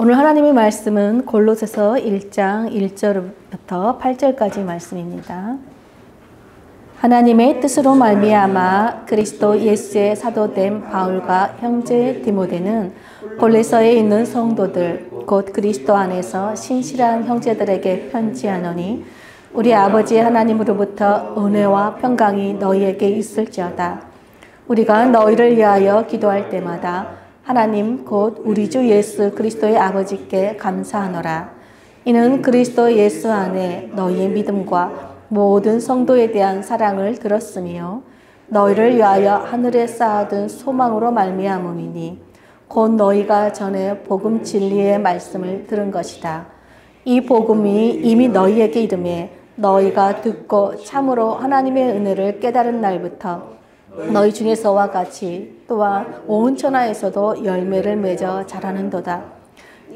오늘 하나님의 말씀은 골로새서 1장 1절부터 8절까지 말씀입니다. 하나님의 뜻으로 말미암아 그리스도 예수의 사도된 바울과 형제 디모데는 골로새에 있는 성도들 곧 그리스도 안에서 신실한 형제들에게 편지하노니 우리 아버지 하나님으로부터 은혜와 평강이 너희에게 있을지어다. 우리가 너희를 위하여 기도할 때마다 하나님 곧 우리 주 예수 그리스도의 아버지께 감사하노라. 이는 그리스도 예수 안에 너희의 믿음과 모든 성도에 대한 사랑을 들었으며 너희를 위하여 하늘에 쌓아둔 소망으로 말미암음이니 곧 너희가 전에 복음 진리의 말씀을 들은 것이다. 이 복음이 이미 너희에게 이르매 너희가 듣고 참으로 하나님의 은혜를 깨달은 날부터 너희 중에서와 같이 또한 온 천하에서도 열매를 맺어 자라는도다.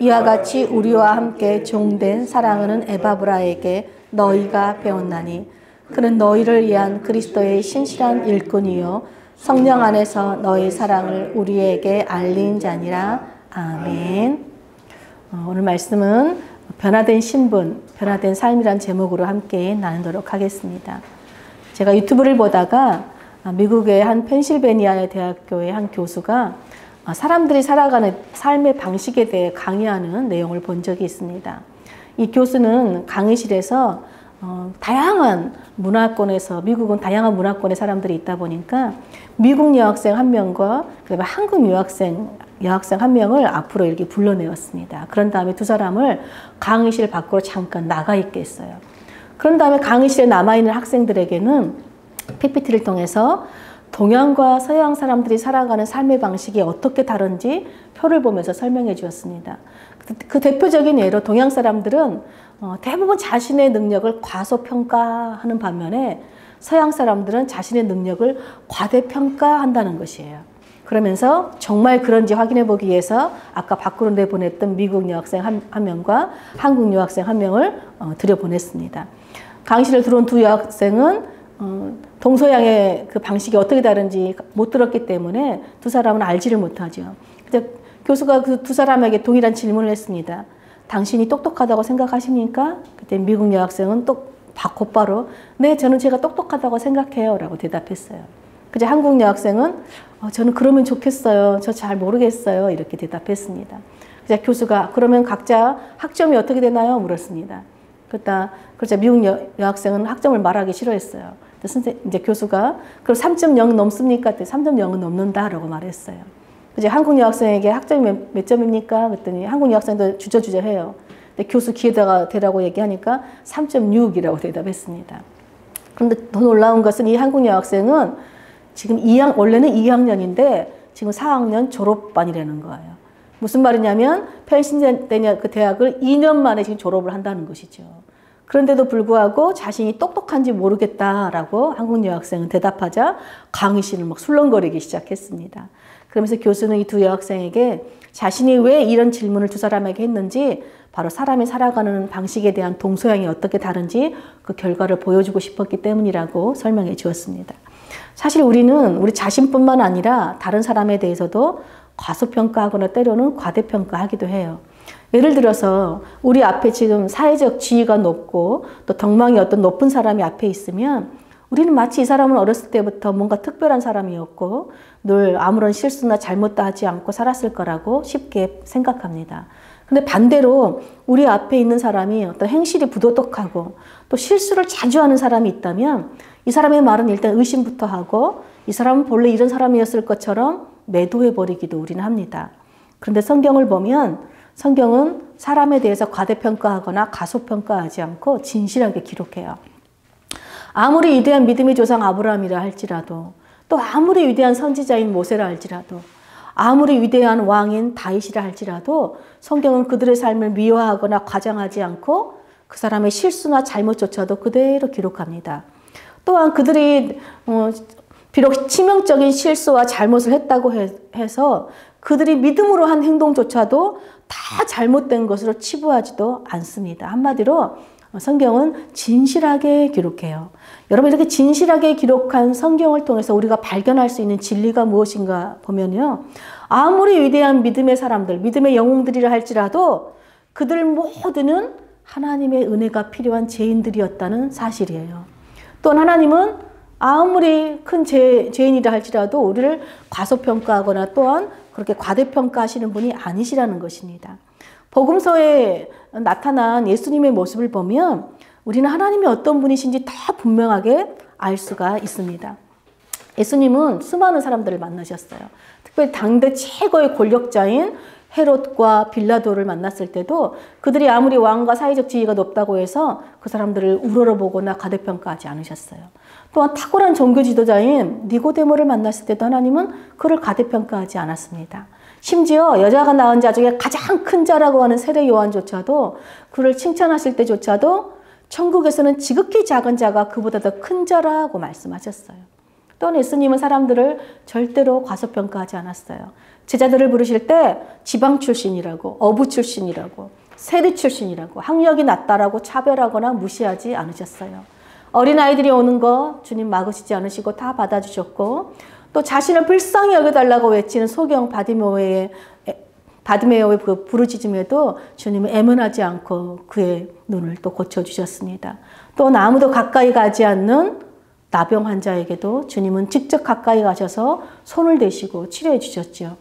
이와 같이 우리와 함께 종된 사랑하는 에바브라에게 너희가 배웠나니 그는 너희를 위한 그리스도의 신실한 일꾼이요 성령 안에서 너희 사랑을 우리에게 알린 자니라. 아멘. 오늘 말씀은 변화된 신분, 변화된 삶이란 제목으로 함께 나누도록 하겠습니다. 제가 유튜브를 보다가 미국의 한 펜실베니아의 대학교의 한 교수가 사람들이 살아가는 삶의 방식에 대해 강의하는 내용을 본 적이 있습니다. 이 교수는 강의실에서 다양한 문화권에서, 미국은 다양한 문화권의 사람들이 있다 보니까 미국 여학생 한 명과 그다음에 한국 여학생 한 명을 앞으로 이렇게 불러내었습니다. 그런 다음에 두 사람을 강의실 밖으로 잠깐 나가 있게 했어요. 그런 다음에 강의실에 남아있는 학생들에게는 PPT를 통해서 동양과 서양 사람들이 살아가는 삶의 방식이 어떻게 다른지 표를 보면서 설명해 주었습니다. 그 대표적인 예로 동양 사람들은 대부분 자신의 능력을 과소평가하는 반면에 서양 사람들은 자신의 능력을 과대평가한다는 것이에요. 그러면서 정말 그런지 확인해 보기 위해서 아까 밖으로 내보냈던 미국 여학생 한 명과 한국 여학생 한 명을 들여보냈습니다. 강의실에 들어온 두 여학생은 동서양의 그 방식이 어떻게 다른지 못 들었기 때문에 두 사람은 알지를 못하죠. 근데 교수가 그 두 사람에게 동일한 질문을 했습니다. 당신이 똑똑하다고 생각하십니까? 그때 미국 여학생은 곧바로 네, 저는 제가 똑똑하다고 생각해요 라고 대답했어요. 그제 한국 여학생은 저는 그러면 좋겠어요. 저 잘 모르겠어요. 이렇게 대답했습니다. 그래서 교수가 그러면 각자 학점이 어떻게 되나요? 물었습니다. 그러자 미국 여학생은 학점을 말하기 싫어했어요. 이제 교수가 그럼 3.0 넘습니까? 3.0은 넘는다라고 말했어요. 이제 한국 여학생에게 학점이 몇 점입니까? 그랬더니 한국 여학생도 주저주저해요. 근데 교수 귀에다가 대라고 얘기하니까 3.6이라고 대답했습니다. 그런데 더 놀라운 것은 이 한국 여학생은 지금 원래는 2학년인데 지금 4학년 졸업반이라는 거예요. 무슨 말이냐면 펜실베니아 그 대학을 2년 만에 지금 졸업을 한다는 것이죠. 그런데도 불구하고 자신이 똑똑한지 모르겠다라고 한국 여학생은 대답하자 강의실을 막 술렁거리기 시작했습니다. 그러면서 교수는 이 두 여학생에게 자신이 왜 이런 질문을 두 사람에게 했는지 바로 사람이 살아가는 방식에 대한 동서양이 어떻게 다른지 그 결과를 보여주고 싶었기 때문이라고 설명해 주었습니다. 사실 우리는 우리 자신뿐만 아니라 다른 사람에 대해서도 과소평가하거나 때로는 과대평가하기도 해요. 예를 들어서 우리 앞에 지금 사회적 지위가 높고 또 덕망이 어떤 높은 사람이 앞에 있으면 우리는 마치 이 사람은 어렸을 때부터 뭔가 특별한 사람이었고 늘 아무런 실수나 잘못도 하지 않고 살았을 거라고 쉽게 생각합니다. 근데 반대로 우리 앞에 있는 사람이 어떤 행실이 부도덕하고 또 실수를 자주 하는 사람이 있다면 이 사람의 말은 일단 의심부터 하고 이 사람은 본래 이런 사람이었을 것처럼 매도해버리기도 우리는 합니다. 그런데 성경을 보면 성경은 사람에 대해서 과대평가하거나 가소평가하지 않고 진실하게 기록해요. 아무리 위대한 믿음의 조상 아브라함이라 할지라도 또 아무리 위대한 선지자인 모세라 할지라도 아무리 위대한 왕인 다윗이라 할지라도 성경은 그들의 삶을 미화하거나 과장하지 않고 그 사람의 실수나 잘못조차도 그대로 기록합니다. 또한 그들이 비록 치명적인 실수와 잘못을 했다고 해서 그들이 믿음으로 한 행동조차도 다 잘못된 것으로 치부하지도 않습니다. 한마디로 성경은 진실하게 기록해요. 여러분 이렇게 진실하게 기록한 성경을 통해서 우리가 발견할 수 있는 진리가 무엇인가 보면요. 아무리 위대한 믿음의 사람들, 믿음의 영웅들이라 할지라도 그들 모두는 하나님의 은혜가 필요한 죄인들이었다는 사실이에요. 또한 하나님은 아무리 큰 죄인이라 할지라도 우리를 과소평가하거나 또한 그렇게 과대평가하시는 분이 아니시라는 것입니다. 복음서에 나타난 예수님의 모습을 보면 우리는 하나님이 어떤 분이신지 다 분명하게 알 수가 있습니다. 예수님은 수많은 사람들을 만나셨어요. 특별히 당대 최고의 권력자인 헤롯과 빌라도를 만났을 때도 그들이 아무리 왕과 사회적 지위가 높다고 해서 그 사람들을 우러러보거나 과대평가하지 않으셨어요. 또한 탁월한 종교 지도자인 니고데모를 만났을 때도 하나님은 그를 과대평가하지 않았습니다. 심지어 여자가 낳은 자 중에 가장 큰 자라고 하는 세례 요한조차도 그를 칭찬하실 때조차도 천국에서는 지극히 작은 자가 그보다 더 큰 자라고 말씀하셨어요. 또한 예수님은 사람들을 절대로 과소평가하지 않았어요. 제자들을 부르실 때 지방 출신이라고, 어부 출신이라고, 세리 출신이라고, 학력이 낮다라고 차별하거나 무시하지 않으셨어요. 어린아이들이 오는 거 주님 막으시지 않으시고 다 받아주셨고, 또 자신을 불쌍히 여겨달라고 외치는 소경 바디메오의 그 부르짖음에도 주님은 애면하지 않고 그의 눈을 또 고쳐주셨습니다. 또 아무도 가까이 가지 않는 나병 환자에게도 주님은 직접 가까이 가셔서 손을 대시고 치료해 주셨죠.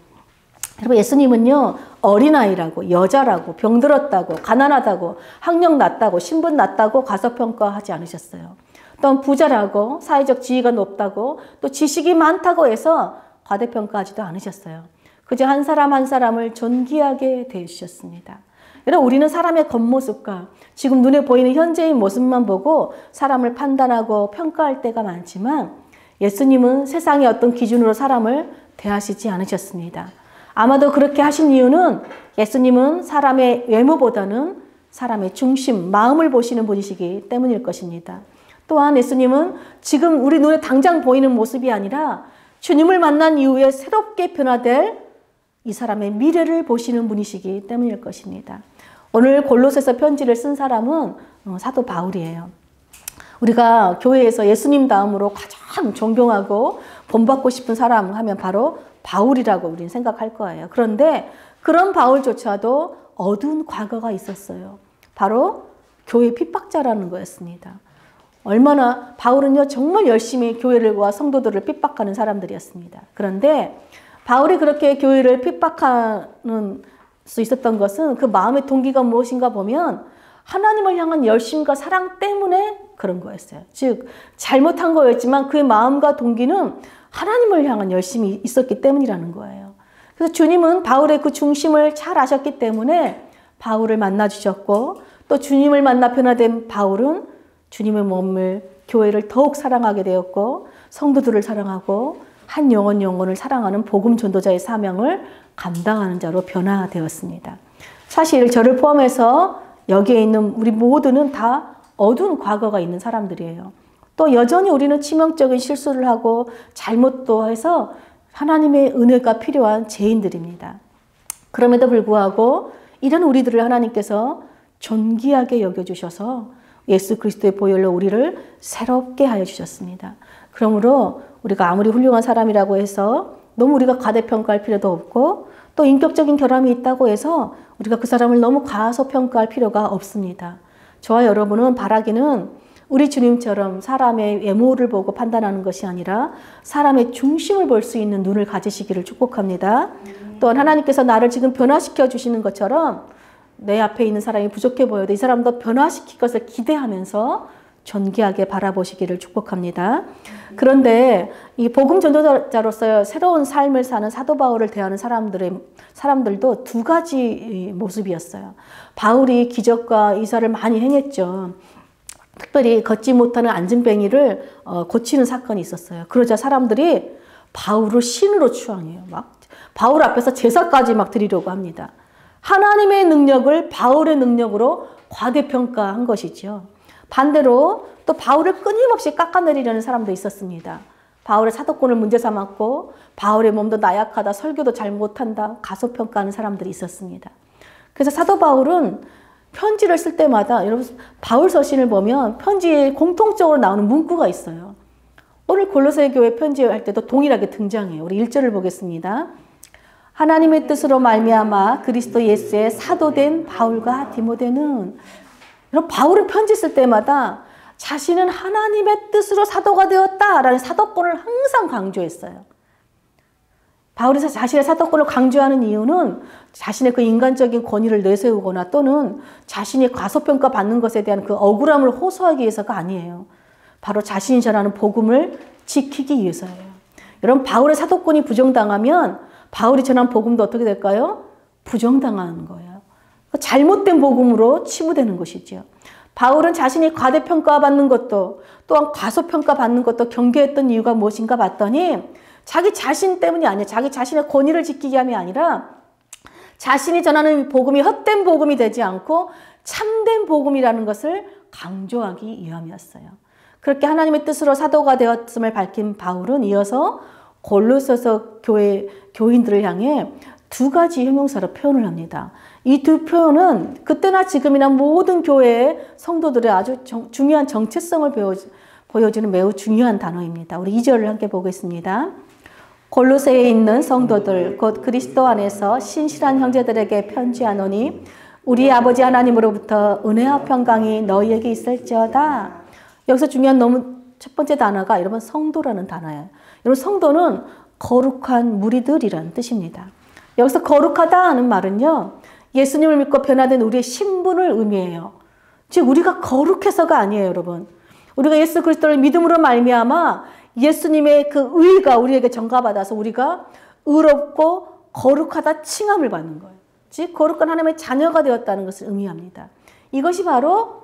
여러분, 예수님은요, 어린아이라고, 여자라고, 병들었다고, 가난하다고, 학력 낮다고, 신분 낮다고 과소평가하지 않으셨어요. 또한 부자라고, 사회적 지위가 높다고, 또 지식이 많다고 해서 과대평가하지도 않으셨어요. 그저 한 사람 한 사람을 존귀하게 대해주셨습니다. 여러분, 우리는 사람의 겉모습과 지금 눈에 보이는 현재의 모습만 보고 사람을 판단하고 평가할 때가 많지만 예수님은 세상의 어떤 기준으로 사람을 대하시지 않으셨습니다. 아마도 그렇게 하신 이유는 예수님은 사람의 외모보다는 사람의 중심, 마음을 보시는 분이시기 때문일 것입니다. 또한 예수님은 지금 우리 눈에 당장 보이는 모습이 아니라 주님을 만난 이후에 새롭게 변화될 이 사람의 미래를 보시는 분이시기 때문일 것입니다. 오늘 골로새서 편지를 쓴 사람은 사도 바울이에요. 우리가 교회에서 예수님 다음으로 가장 존경하고 본받고 싶은 사람 하면 바로 바울이라고 우리는 생각할 거예요. 그런데 그런 바울조차도 어두운 과거가 있었어요. 바로 교회 핍박자라는 거였습니다. 얼마나 바울은요 정말 열심히 교회를과 성도들을 핍박하는 사람들이었습니다. 그런데 바울이 그렇게 교회를 핍박하는 수 있었던 것은 그 마음의 동기가 무엇인가 보면 하나님을 향한 열심과 사랑 때문에 그런 거였어요. 즉 잘못한 거였지만 그의 마음과 동기는 하나님을 향한 열심이 있었기 때문이라는 거예요. 그래서 주님은 바울의 그 중심을 잘 아셨기 때문에 바울을 만나 주셨고, 또 주님을 만나 변화된 바울은 주님의 몸을, 교회를 더욱 사랑하게 되었고, 성도들을 사랑하고 한 영혼을 사랑하는 복음 전도자의 사명을 감당하는 자로 변화되었습니다. 사실 저를 포함해서 여기에 있는 우리 모두는 다 어두운 과거가 있는 사람들이에요. 또 여전히 우리는 치명적인 실수를 하고 잘못도 해서 하나님의 은혜가 필요한 죄인들입니다. 그럼에도 불구하고 이런 우리들을 하나님께서 존귀하게 여겨주셔서 예수 그리스도의 보혈로 우리를 새롭게 하여 주셨습니다. 그러므로 우리가 아무리 훌륭한 사람이라고 해서 너무 우리가 과대평가할 필요도 없고, 또 인격적인 결함이 있다고 해서 우리가 그 사람을 너무 과소평가할 필요가 없습니다. 저와 여러분은 바라기는 우리 주님처럼 사람의 외모를 보고 판단하는 것이 아니라 사람의 중심을 볼 수 있는 눈을 가지시기를 축복합니다. 또한 하나님께서 나를 지금 변화시켜 주시는 것처럼 내 앞에 있는 사람이 부족해 보여도 이 사람도 변화시킬 것을 기대하면서 존귀하게 바라보시기를 축복합니다. 그런데 이 복음 전도자로서 새로운 삶을 사는 사도 바울을 대하는 사람들도 두 가지 모습이었어요. 바울이 기적과 이사를 많이 행했죠. 특별히 걷지 못하는 안진뱅이를 고치는 사건이 있었어요. 그러자 사람들이 바울을 신으로 추앙해요. 막 바울 앞에서 제사까지 막 드리려고 합니다. 하나님의 능력을 바울의 능력으로 과대평가한 것이죠. 반대로 또 바울을 끊임없이 깎아내리려는 사람도 있었습니다. 바울의 사도권을 문제 삼았고 바울의 몸도 나약하다, 설교도 잘 못한다, 가소평가하는 사람들이 있었습니다. 그래서 사도 바울은 편지를 쓸 때마다, 여러분 바울 서신을 보면 편지에 공통적으로 나오는 문구가 있어요. 오늘 골로새 교회 편지할 때도 동일하게 등장해요. 우리 1절을 보겠습니다. 하나님의 뜻으로 말미암아 그리스도 예수의 사도된 바울과 디모데는, 이런 바울이 편지 쓸 때마다 자신은 하나님의 뜻으로 사도가 되었다라는 사도권을 항상 강조했어요. 바울이 자신의 사도권을 강조하는 이유는 자신의 그 인간적인 권위를 내세우거나 또는 자신이 과소평가 받는 것에 대한 그 억울함을 호소하기 위해서가 아니에요. 바로 자신이 전하는 복음을 지키기 위해서예요. 여러분, 바울의 사도권이 부정당하면 바울이 전한 복음도 어떻게 될까요? 부정당하는 거예요. 잘못된 복음으로 치부되는 것이죠. 바울은 자신이 과대평가받는 것도 또한 과소평가받는 것도 경계했던 이유가 무엇인가 봤더니 자기 자신 때문이 아니에요. 자기 자신의 권위를 지키기 위함이 아니라 자신이 전하는 복음이 헛된 복음이 되지 않고 참된 복음이라는 것을 강조하기 위함이었어요. 그렇게 하나님의 뜻으로 사도가 되었음을 밝힌 바울은 이어서 골로새서 교인들을 향해 두 가지 형용사로 표현을 합니다. 이 두 표현은 그때나 지금이나 모든 교회의 성도들의 아주 중요한 정체성을 보여주는 매우 중요한 단어입니다. 우리 2절을 함께 보겠습니다. 골로새에 있는 성도들 곧 그리스도 안에서 신실한 형제들에게 편지하노니 우리 아버지 하나님으로부터 은혜와 평강이 너희에게 있을지어다. 여기서 중요한 첫 번째 단어가 여러분 성도라는 단어예요. 여러분, 성도는 거룩한 무리들이라는 뜻입니다. 여기서 거룩하다는 말은요, 예수님을 믿고 변화된 우리의 신분을 의미해요. 즉 우리가 거룩해서가 아니에요, 여러분. 우리가 예수 그리스도를 믿음으로 말미암아 예수님의 그 의가 우리에게 전가받아서 우리가 의롭고 거룩하다 칭함을 받는 거예요. 즉 거룩한 하나님의 자녀가 되었다는 것을 의미합니다. 이것이 바로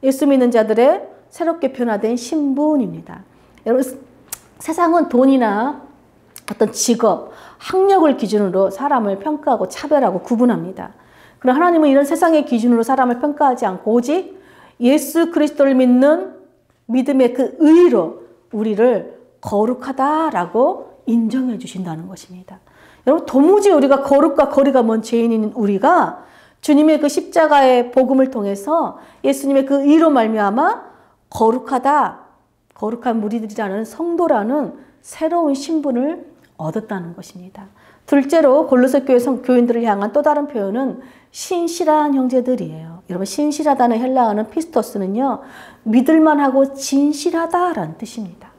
예수 믿는 자들의 새롭게 변화된 신분입니다. 여러분, 세상은 돈이나 어떤 직업, 학력을 기준으로 사람을 평가하고 차별하고 구분합니다. 그러나 하나님은 이런 세상의 기준으로 사람을 평가하지 않고 오직 예수 그리스도를 믿는 믿음의 그 의로 우리를 거룩하다라고 인정해 주신다는 것입니다. 여러분, 도무지 우리가 거룩과 거리가 먼 죄인인 우리가 주님의 그 십자가의 복음을 통해서 예수님의 그 의로 말미암아 거룩하다, 거룩한 무리들이라는 성도라는 새로운 신분을 얻었다는 것입니다. 둘째로 골로새 교회 교인들을 향한 또 다른 표현은 신실한 형제들이에요. 여러분, 신실하다는 헬라어는 피스토스는요, 믿을만하고 진실하다라는 뜻입니다.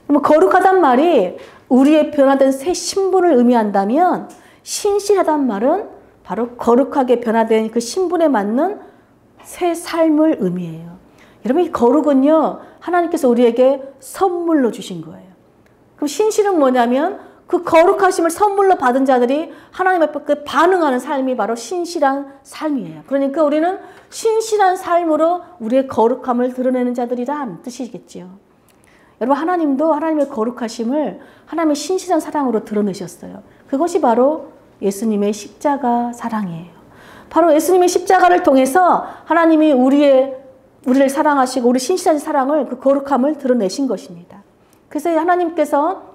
거룩하단 말이 우리의 변화된 새 신분을 의미한다면 신실하단 말은 바로 거룩하게 변화된 그 신분에 맞는 새 삶을 의미해요. 여러분, 이 거룩은요, 하나님께서 우리에게 선물로 주신 거예요. 그럼 신실은 뭐냐면 그 거룩하심을 선물로 받은 자들이 하나님 앞에 반응하는 삶이 바로 신실한 삶이에요. 그러니까 우리는 신실한 삶으로 우리의 거룩함을 드러내는 자들이라는 뜻이겠지요. 여러분, 하나님도 하나님의 거룩하심을 하나님의 신실한 사랑으로 드러내셨어요. 그것이 바로 예수님의 십자가 사랑이에요. 바로 예수님의 십자가를 통해서 하나님이 우리를 사랑하시고 우리 신실한 사랑을, 그 거룩함을 드러내신 것입니다. 그래서 하나님께서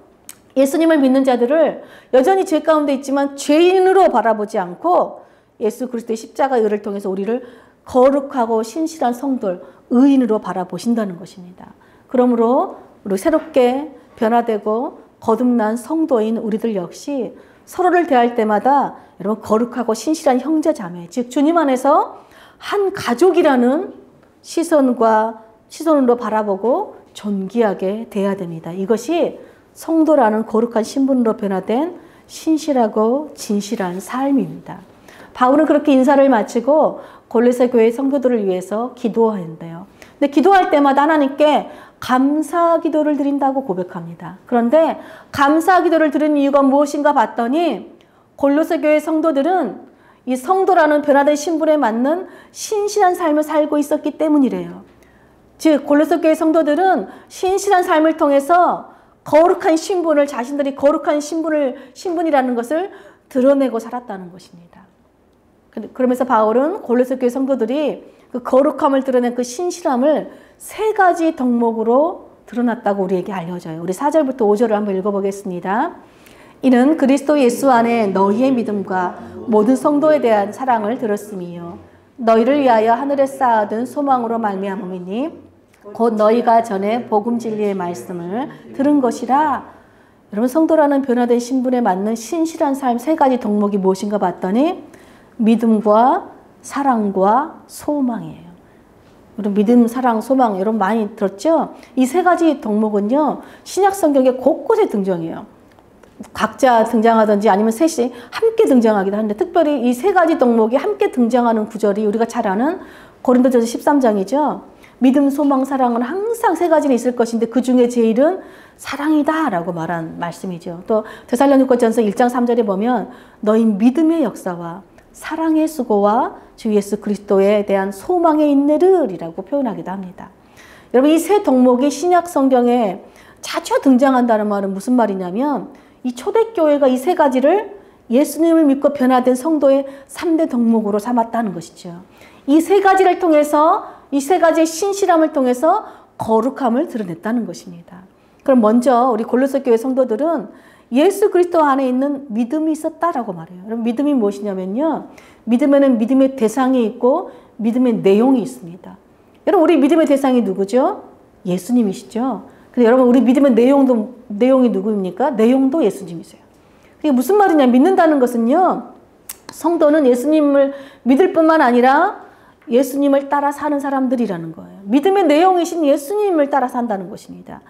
예수님을 믿는 자들을 여전히 죄 가운데 있지만 죄인으로 바라보지 않고 예수 그리스도의 십자가의 의를 통해서 우리를 거룩하고 신실한 성도를 의인으로 바라보신다는 것입니다. 그러므로 우리 새롭게 변화되고 거듭난 성도인 우리들 역시 서로를 대할 때마다 여러분 거룩하고 신실한 형제 자매, 즉 주님 안에서 한 가족이라는 시선으로 바라보고 존귀하게 대해야 됩니다. 이것이 성도라는 거룩한 신분으로 변화된 신실하고 진실한 삶입니다. 바울은 그렇게 인사를 마치고 골로새 교회 성도들을 위해서 기도하는데요. 근데 기도할 때마다 하나님께 감사 기도를 드린다고 고백합니다. 그런데 감사 기도를 드리는 이유가 무엇인가 봤더니 골로새 교회 성도들은 이 성도라는 변화된 신분에 맞는 신실한 삶을 살고 있었기 때문이래요. 즉 골로새 교회 성도들은 신실한 삶을 통해서 거룩한 신분을, 자신들이 거룩한 신분이라는 것을 드러내고 살았다는 것입니다. 그러면서 바울은 골로새 교회 성도들이 그 거룩함을 드러낸 그 신실함을 세 가지 덕목으로 드러났다고 우리에게 알려져요. 우리 4절부터 5절을 한번 읽어보겠습니다. 이는 그리스도 예수 안에 너희의 믿음과 모든 성도에 대한 사랑을 들었음이요 너희를 위하여 하늘에 쌓아둔 소망으로 말미암음이니 곧 너희가 전에 복음 진리의 말씀을 들은 것이라. 여러분, 성도라는 변화된 신분에 맞는 신실한 삶 세 가지 덕목이 무엇인가 봤더니 믿음과 사랑과 소망이에요. 여러분, 믿음, 사랑, 소망 여러분 많이 들었죠? 이 세 가지 덕목은요, 신약 성경에 곳곳에 등장해요. 각자 등장하든지 아니면 셋이 함께 등장하기도 하는데, 특별히 이 세 가지 덕목이 함께 등장하는 구절이 우리가 잘 아는 고린도전서 13장이죠. 믿음, 소망, 사랑은 항상 세 가지는 있을 것인데 그 중에 제일은 사랑이다 라고 말한 말씀이죠. 또 데살로니가전서 1장 3절에 보면 너희 믿음의 역사와 사랑의 수고와 주 예수 그리스도에 대한 소망에 있느르리라고 표현하기도 합니다. 여러분, 이 세 덕목이 신약 성경에 자주 등장한다는 말은 무슨 말이냐면, 이 초대교회가 이 세 가지를 예수님을 믿고 변화된 성도의 3대 덕목으로 삼았다는 것이죠. 이 세 가지를 통해서, 이 세 가지의 신실함을 통해서 거룩함을 드러냈다는 것입니다. 그럼 먼저 우리 골로새 교회 성도들은 예수 그리스도 안에 있는 믿음이 있었다라고 말해요. 여러분, 믿음이 무엇이냐면요, 믿음에는 믿음의 대상이 있고 믿음의 내용이 있습니다. 여러분, 우리 믿음의 대상이 누구죠? 예수님이시죠. 근데 여러분, 우리 믿음의 내용이 누구입니까? 내용도 예수님이세요. 그게 무슨 말이냐? 믿는다는 것은요, 성도는 예수님을 믿을 뿐만 아니라 예수님을 따라 사는 사람들이라는 거예요. 믿음의 내용이신 예수님을 따라 산다는 것입니다.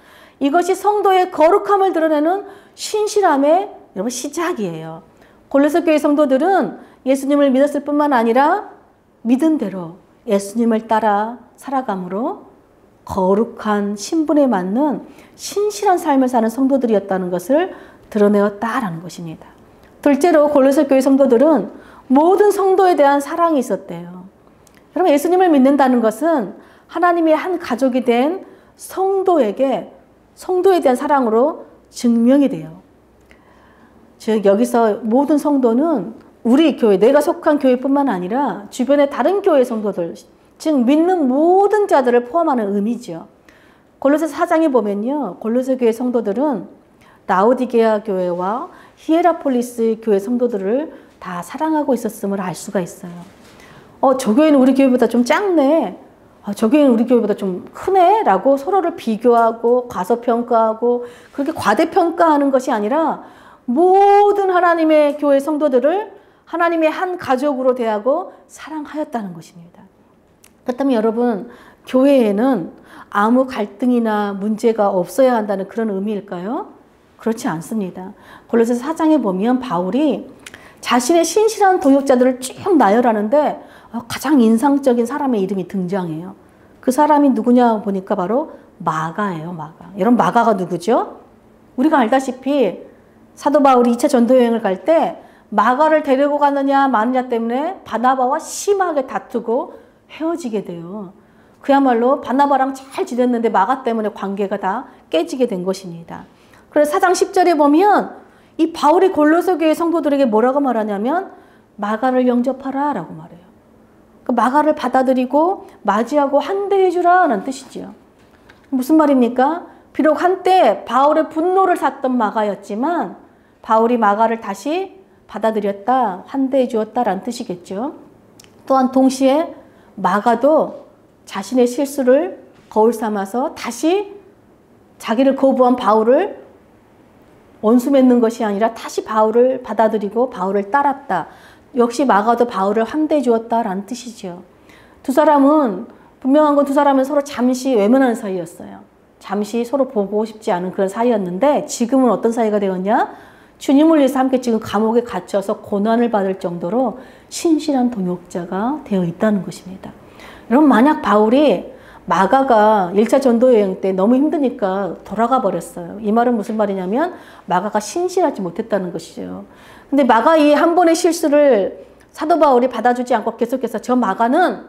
이것이 성도의 거룩함을 드러내는 신실함의 여러분 시작이에요. 골로새 교회 성도들은 예수님을 믿었을 뿐만 아니라 믿은 대로 예수님을 따라 살아감으로 거룩한 신분에 맞는 신실한 삶을 사는 성도들이었다는 것을 드러내었다라는 것입니다. 둘째로 골로새 교회 성도들은 모든 성도에 대한 사랑이 있었대요. 여러분, 예수님을 믿는다는 것은 하나님의 한 가족이 된 성도에 대한 사랑으로 증명이 돼요. 즉, 여기서 모든 성도는 우리 교회, 내가 속한 교회뿐만 아니라 주변의 다른 교회 성도들, 즉 믿는 모든 자들을 포함하는 의미죠. 골로새 4장에 보면요, 골로새 교회 성도들은 라오디게아 교회와 히에라폴리스 교회 성도들을 다 사랑하고 있었음을 알 수가 있어요. 저 교회는 우리 교회보다 좀 작네. 저 교회는 우리 교회보다 좀 크네. 라고 서로를 비교하고 과소평가하고 그렇게 과대평가하는 것이 아니라 모든 하나님의 교회 성도들을 하나님의 한 가족으로 대하고 사랑하였다는 것입니다. 그렇다면 여러분, 교회에는 아무 갈등이나 문제가 없어야 한다는 그런 의미일까요? 그렇지 않습니다. 골로새 4장에 보면 바울이 자신의 신실한 동역자들을 쭉 나열하는데 가장 인상적인 사람의 이름이 등장해요. 그 사람이 누구냐 보니까 바로 마가예요. 마가. 여러분, 마가가 누구죠? 우리가 알다시피 사도 바울이 2차 전도 여행을 갈 때 마가를 데리고 가느냐 마느냐 때문에 바나바와 심하게 다투고 헤어지게 돼요. 그야말로 바나바랑 잘 지냈는데 마가 때문에 관계가 다 깨지게 된 것입니다. 그래서 4장 10절에 보면 이 바울이 골로새 교회 성도들에게 뭐라고 말하냐면 마가를 영접하라 라고 말해요. 그 마가를 받아들이고 맞이하고 환대해 주라는 뜻이죠. 무슨 말입니까? 비록 한때 바울의 분노를 샀던 마가였지만 바울이 마가를 다시 받아들였다, 환대해 주었다라는 뜻이겠죠. 또한 동시에 마가도 자신의 실수를 거울 삼아서 다시 자기를 거부한 바울을 원수 맺는 것이 아니라 다시 바울을 받아들이고 바울을 따랐다. 역시 마가도 바울을 환대해 주었다라는 뜻이죠. 두 사람은, 분명한 건 두 사람은 서로 잠시 외면하는 사이였어요. 잠시 서로 보고 싶지 않은 그런 사이였는데 지금은 어떤 사이가 되었냐? 주님을 위해서 함께 지금 감옥에 갇혀서 고난을 받을 정도로 신실한 동역자가 되어 있다는 것입니다. 여러분, 만약 바울이 마가가 1차 전도 여행 때 너무 힘드니까 돌아가 버렸어요. 이 말은 무슨 말이냐면 마가가 신실하지 못했다는 것이죠. 근데 마가 이 한 번의 실수를 사도 바울이 받아주지 않고 계속해서 저 마가는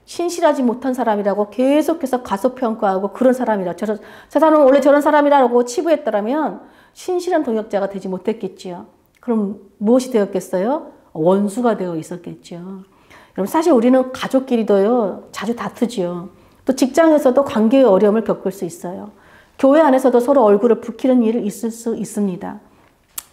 신실하지 못한 사람이라고 계속해서 과소평가하고 그런 사람이라, 저 사람은 원래 저런 사람이라고 치부했더라면 신실한 동역자가 되지 못했겠지요. 그럼 무엇이 되었겠어요? 원수가 되어 있었겠죠. 여러분, 사실 우리는 가족끼리도요, 자주 다투지요. 또 직장에서도 관계의 어려움을 겪을 수 있어요. 교회 안에서도 서로 얼굴을 붉히는 일이 있을 수 있습니다.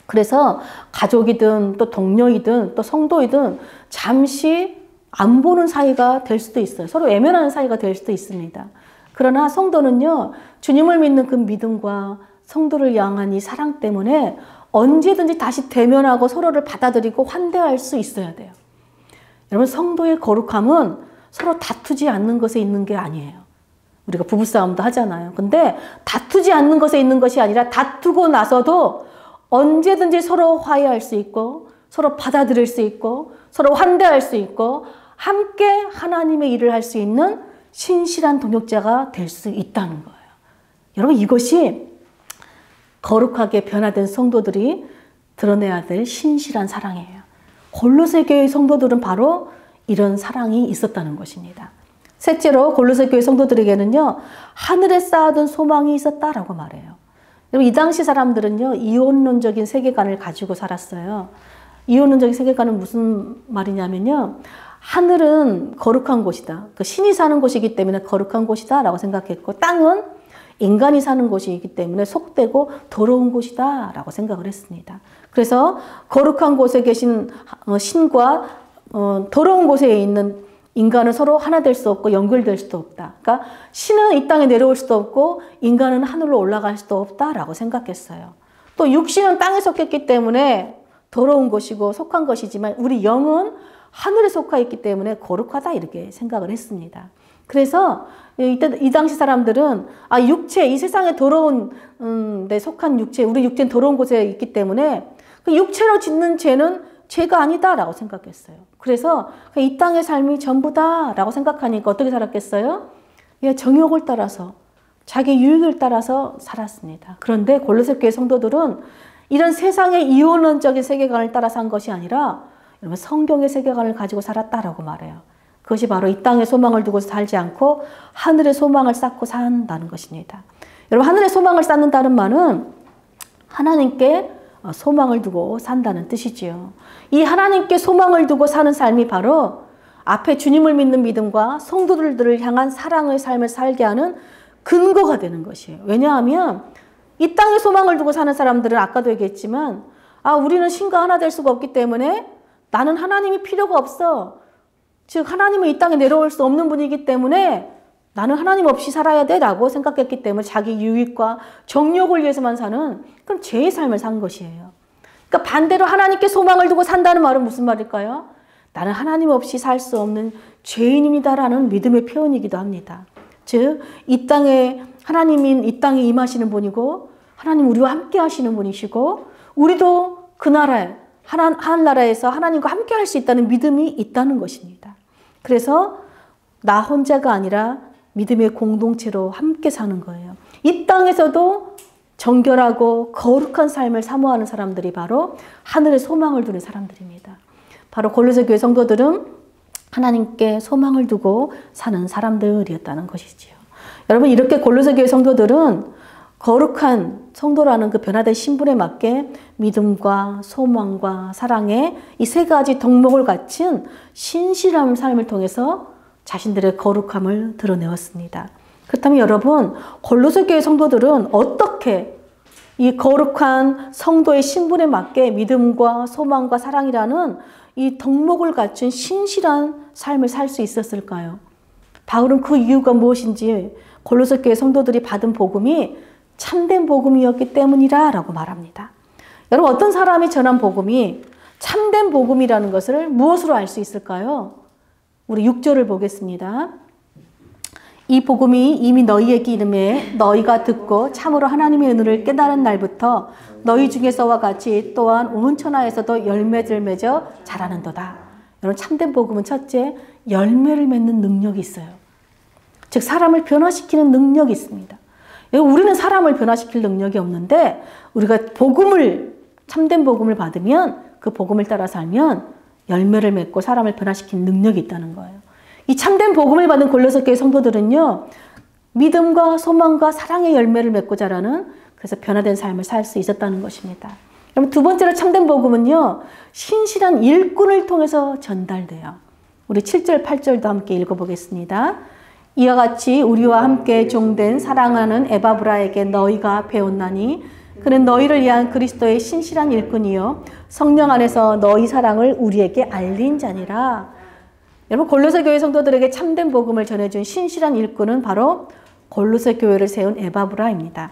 그래서 가족이든 또 동료이든 또 성도이든 잠시 안 보는 사이가 될 수도 있어요. 서로 외면하는 사이가 될 수도 있습니다. 그러나 성도는요, 주님을 믿는 그 믿음과 성도를 향한 이 사랑 때문에 언제든지 다시 대면하고 서로를 받아들이고 환대할 수 있어야 돼요. 여러분, 성도의 거룩함은 서로 다투지 않는 것에 있는 게 아니에요. 우리가 부부싸움도 하잖아요. 근데 다투지 않는 것에 있는 것이 아니라 다투고 나서도 언제든지 서로 화해할 수 있고 서로 받아들일 수 있고 서로 환대할 수 있고 함께 하나님의 일을 할 수 있는 신실한 동역자가 될 수 있다는 거예요. 여러분, 이것이 거룩하게 변화된 성도들이 드러내야 될 신실한 사랑이에요. 골로새 교회 성도들은 바로 이런 사랑이 있었다는 것입니다. 셋째로 골로새 교회 성도들에게는요, 하늘에 쌓아둔 소망이 있었다라고 말해요. 여러분, 이 당시 사람들은요, 이혼론적인 세계관을 가지고 살았어요. 이혼론적인 세계관은 무슨 말이냐면요, 하늘은 거룩한 곳이다. 그 신이 사는 곳이기 때문에 거룩한 곳이다 라고 생각했고, 땅은 인간이 사는 곳이기 때문에 속되고 더러운 곳이다 라고 생각을 했습니다. 그래서 거룩한 곳에 계신 신과 더러운 곳에 있는 인간은 서로 하나 될 수 없고 연결될 수도 없다. 그러니까 신은 이 땅에 내려올 수도 없고 인간은 하늘로 올라갈 수도 없다라고 생각했어요. 또 육신은 땅에 속했기 때문에 더러운 것이고 속한 것이지만 우리 영은 하늘에 속하 있기 때문에 거룩하다 이렇게 생각을 했습니다. 그래서 이 당시 사람들은 육체, 이 세상에 더러운 데 속한 육체, 우리 육체는 더러운 곳에 있기 때문에 그 육체로 짓는 죄는 죄가 아니다라고 생각했어요. 그래서 이 땅의 삶이 전부다라고 생각하니까 어떻게 살았겠어요? 정욕을 따라서 자기 유익을 따라서 살았습니다. 그런데 골로새 교회 성도들은 이런 세상의 이혼론적인 세계관을 따라 산 것이 아니라 여러분, 성경의 세계관을 가지고 살았다라고 말해요. 그것이 바로 이 땅에 소망을 두고 살지 않고 하늘의 소망을 쌓고 산다는 것입니다. 여러분, 하늘의 소망을 쌓는다는 말은 하나님께 소망을 두고 산다는 뜻이지요. 이 하나님께 소망을 두고 사는 삶이 바로 앞에 주님을 믿는 믿음과 성도들을 향한 사랑의 삶을 살게 하는 근거가 되는 것이에요. 왜냐하면 이 땅에 소망을 두고 사는 사람들은 아까도 얘기했지만 우리는 신과 하나 될 수가 없기 때문에 나는 하나님이 필요가 없어. 즉 하나님은 이 땅에 내려올 수 없는 분이기 때문에 나는 하나님 없이 살아야 돼 라고 생각했기 때문에 자기 유익과 정욕을 위해서만 사는 그럼 죄의 삶을 산 것이에요. 그러니까 반대로 하나님께 소망을 두고 산다는 말은 무슨 말일까요? 나는 하나님 없이 살 수 없는 죄인입니다라는 믿음의 표현이기도 합니다. 즉 이 땅에 하나님인 이 땅에 임하시는 분이고 하나님 우리와 함께 하시는 분이시고 우리도 그 나라에 하늘나라에서 하나님과 함께 할 수 있다는 믿음이 있다는 것입니다. 그래서 나 혼자가 아니라 믿음의 공동체로 함께 사는 거예요. 이 땅에서도 정결하고 거룩한 삶을 사모하는 사람들이 바로 하늘에 소망을 두는 사람들입니다. 바로 골로새 교회 성도들은 하나님께 소망을 두고 사는 사람들이었다는 것이지요. 여러분, 이렇게 골로새 교회 성도들은 거룩한 성도라는 그 변화된 신분에 맞게 믿음과 소망과 사랑의 이 세 가지 덕목을 갖춘 신실한 삶을 통해서 자신들의 거룩함을 드러내었습니다. 그렇다면 여러분, 골로새 교회 성도들은 어떻게 이 거룩한 성도의 신분에 맞게 믿음과 소망과 사랑이라는 이 덕목을 갖춘 신실한 삶을 살 수 있었을까요? 바울은 그 이유가 무엇인지 골로새 교회 성도들이 받은 복음이 참된 복음이었기 때문이라고 말합니다. 여러분, 어떤 사람이 전한 복음이 참된 복음이라는 것을 무엇으로 알 수 있을까요? 우리 6절을 보겠습니다. 이 복음이 이미 너희에게 이름에 너희가 듣고 참으로 하나님의 은혜를 깨달은 날부터 너희 중에서와 같이 또한 온 천하에서도 열매를 맺어 자라는도다. 여러분, 참된 복음은 첫째, 열매를 맺는 능력이 있어요. 즉 사람을 변화시키는 능력이 있습니다. 우리는 사람을 변화시킬 능력이 없는데 우리가 참된 복음을 받으면 그 복음을 따라 살면 열매를 맺고 사람을 변화시키는 능력이 있다는 거예요. 이 참된 복음을 받은 골로새 교회 성도들은요, 믿음과 소망과 사랑의 열매를 맺고 자라는, 그래서 변화된 삶을 살 수 있었다는 것입니다. 그럼 두 번째로 참된 복음은요, 신실한 일꾼을 통해서 전달돼요. 우리 7절, 8절도 함께 읽어보겠습니다. 이와 같이 우리와 함께 종된 사랑하는 에바브라에게 너희가 배웠나니 그는 너희를 위한 그리스도의 신실한 일꾼이요 성령 안에서 너희 사랑을 우리에게 알린 자니라. 여러분, 골로새 교회 성도들에게 참된 복음을 전해준 신실한 일꾼은 바로 골로새 교회를 세운 에바브라입니다.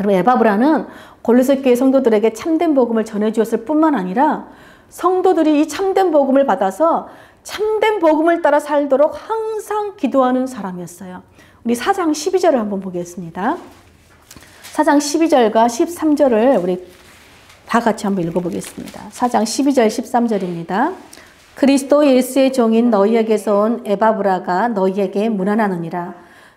여러분, 에바브라는 골로새 교회 성도들에게 참된 복음을 전해주었을 뿐만 아니라 성도들이 이 참된 복음을 받아서 참된 복음을 따라 살도록 항상 기도하는 사람이었어요. 우리 4장 12절을 한번 보겠습니다. 4장 12절과 13절을 우리 다 같이 한번 읽어보겠습니다. 4장 12절 13절입니다. 그리스도 예수의 종인 너희에게서 온 에바브라가 너희에게 문안하느니라.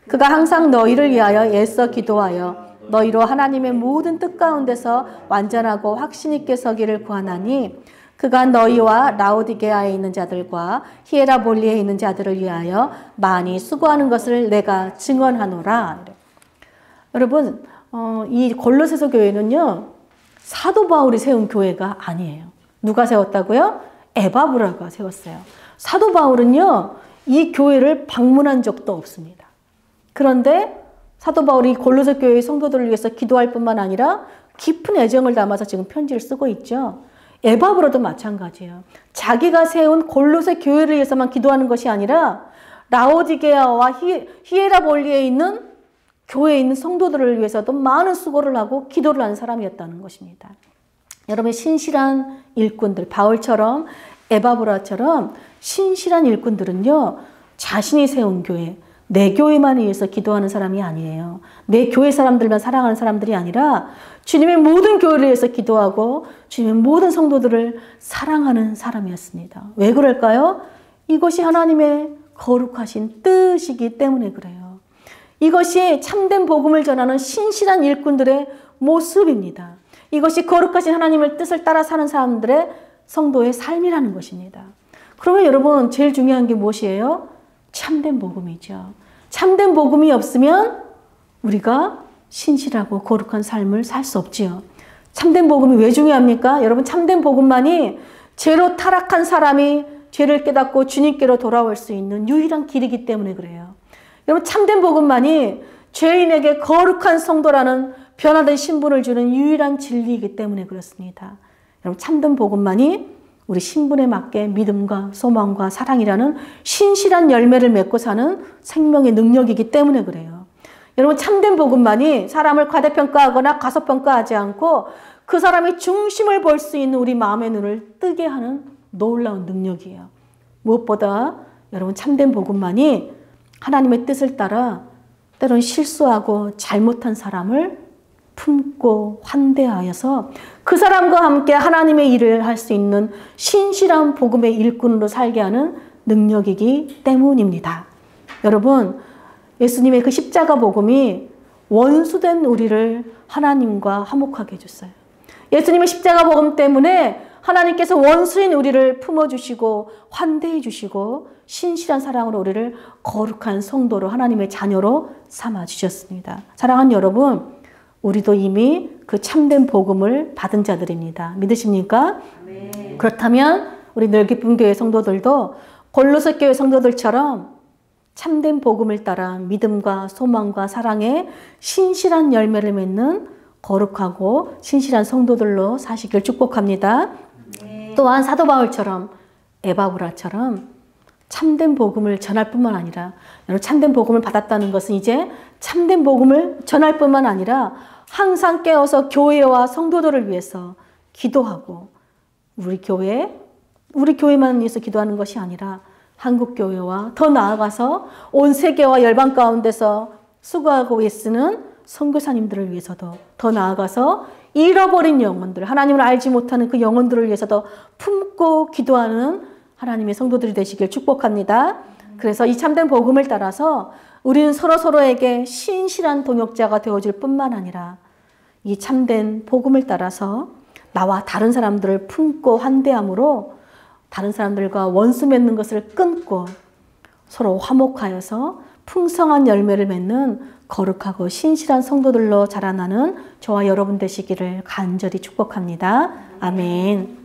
그가 항상 너희를 위하여 애써 기도하여 너희로 하나님의 모든 뜻 가운데서 완전하고 확신 있게 서기를 구하나니 그가 너희와 라오디게아에 있는 자들과 히에라볼리에 있는 자들을 위하여 많이 수고하는 것을 내가 증언하노라. 여러분, 이 골로새서 교회는요, 사도 바울이 세운 교회가 아니에요. 누가 세웠다고요? 에바브라가 세웠어요. 사도 바울은요, 이 교회를 방문한 적도 없습니다. 그런데 사도 바울이 골로새 교회의 성도들을 위해서 기도할 뿐만 아니라 깊은 애정을 담아서 지금 편지를 쓰고 있죠. 에바브라도 마찬가지예요. 자기가 세운 골로새 교회를 위해서만 기도하는 것이 아니라 라오디게아와 히에라볼리에 있는 교회에 있는 성도들을 위해서도 많은 수고를 하고 기도를 하는 사람이었다는 것입니다. 여러분, 신실한 일꾼들, 바울처럼 에바브라처럼 신실한 일꾼들은요, 자신이 세운 교회, 내 교회만 위해서 기도하는 사람이 아니에요. 내 교회 사람들만 사랑하는 사람들이 아니라 주님의 모든 교회를 위해서 기도하고 주님의 모든 성도들을 사랑하는 사람이었습니다. 왜 그럴까요? 이것이 하나님의 거룩하신 뜻이기 때문에 그래요. 이것이 참된 복음을 전하는 신실한 일꾼들의 모습입니다. 이것이 거룩하신 하나님의 뜻을 따라 사는 사람들의 성도의 삶이라는 것입니다. 그러면 여러분, 제일 중요한 게 무엇이에요? 참된 복음이죠. 참된 복음이 없으면 우리가 신실하고 거룩한 삶을 살 수 없지요. 참된 복음이 왜 중요합니까? 여러분, 참된 복음만이 죄로 타락한 사람이 죄를 깨닫고 주님께로 돌아올 수 있는 유일한 길이기 때문에 그래요. 여러분, 참된 복음만이 죄인에게 거룩한 성도라는 변화된 신분을 주는 유일한 진리이기 때문에 그렇습니다. 여러분, 참된 복음만이 우리 신분에 맞게 믿음과 소망과 사랑이라는 신실한 열매를 맺고 사는 생명의 능력이기 때문에 그래요. 여러분, 참된 복음만이 사람을 과대평가하거나 가소평가하지 않고 그 사람의 중심을 볼 수 있는 우리 마음의 눈을 뜨게 하는 놀라운 능력이에요. 무엇보다 여러분, 참된 복음만이 하나님의 뜻을 따라 때론 실수하고 잘못한 사람을 품고 환대하여서 그 사람과 함께 하나님의 일을 할 수 있는 신실한 복음의 일꾼으로 살게 하는 능력이기 때문입니다. 여러분, 예수님의 그 십자가 복음이 원수된 우리를 하나님과 화목하게 해줬어요. 예수님의 십자가 복음 때문에 하나님께서 원수인 우리를 품어주시고 환대해 주시고 신실한 사랑으로 우리를 거룩한 성도로 하나님의 자녀로 삼아주셨습니다. 사랑하는 여러분, 우리도 이미 그 참된 복음을 받은 자들입니다. 믿으십니까? 네. 그렇다면 우리 늘기쁨 교회 성도들도 골로새 교회 성도들처럼 참된 복음을 따라 믿음과 소망과 사랑의 신실한 열매를 맺는 거룩하고 신실한 성도들로 사시길 축복합니다. 네. 또한 사도 바울처럼 에바브라처럼 참된 복음을 전할 뿐만 아니라, 참된 복음을 받았다는 것은 이제 참된 복음을 전할 뿐만 아니라 항상 깨어서 교회와 성도들을 위해서 기도하고 우리 교회만 위해서 기도하는 것이 아니라 한국교회와 더 나아가서 온 세계와 열방 가운데서 수고하고 애쓰는 선교사님들을 위해서도, 더 나아가서 잃어버린 영혼들, 하나님을 알지 못하는 그 영혼들을 위해서도 품고 기도하는 하나님의 성도들이 되시길 축복합니다. 그래서 이 참된 복음을 따라서 우리는 서로에게 신실한 동역자가 되어줄 뿐만 아니라 이 참된 복음을 따라서 나와 다른 사람들을 품고 환대함으로 다른 사람들과 원수 맺는 것을 끊고 서로 화목하여서 풍성한 열매를 맺는 거룩하고 신실한 성도들로 자라나는 저와 여러분 되시기를 간절히 축복합니다. 아멘.